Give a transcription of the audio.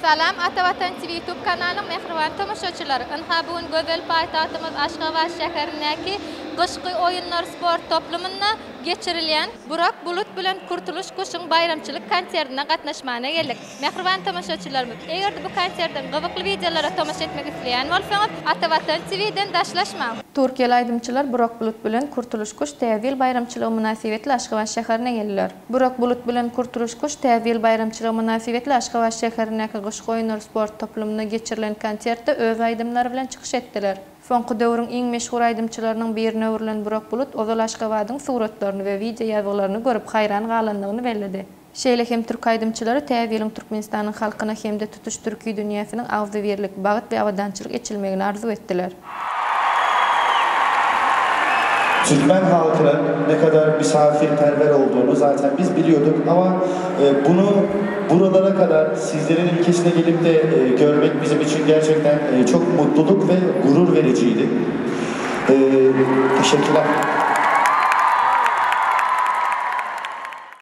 Salam, Atavatan TV YouTube kanalının mehriban tomoshaçylary. Inha bugün gözel paytahtymyz Aşgabat şäherindäki Gyşky Oýunlar sport toplumunda geçirilýän Burak Bulut bilen Kurtuluş Kuşyň bayramçylyk konsertine gatnaşmana geldik. Mehriban tomoshaçylarymyz, eger bu konsertden gyzykly videolara tomoşa etmek isleýän bolsaňyz, Atavatan TV-den daşlaşmaň. Türkiýeli aýdymçylar Burak Bulut bilen Kurtuluş Kuş täze bayramçylygy münasibetli Aşgabat şäherine geldiler. Burak Bulut bilen Kurtuluş Kuş täze bayramçylygy münasibetli Aşgabat şäherindäki Gyşky Oýunlar sport toplumunda geçirilen konsertde öz aýdymlary bilen çykyş etdiler. Soňky döwrüň iň meşhur aýdymçylarynyň birine öwrilen Burak Bulut ozal Aşgabatyň suratlaryny we video ýazgylaryny görüp haýran galandygyny bellidi. Şeýle hem türk aýdymçylary täze Türkmenistanyň halkyna hemde tutuş türki dünýäsiniň awzy berlik bagyt we awadançylyk etçilmegini arzu etdiler. Türkmen halkının ne kadar misafirperver olduğunu zaten biz biliyorduk ama bunu buralara kadar sizlerin ülkesine gelip de görmek bizim için gerçekten çok mutluluk ve gurur vericiydi. Teşekkürler.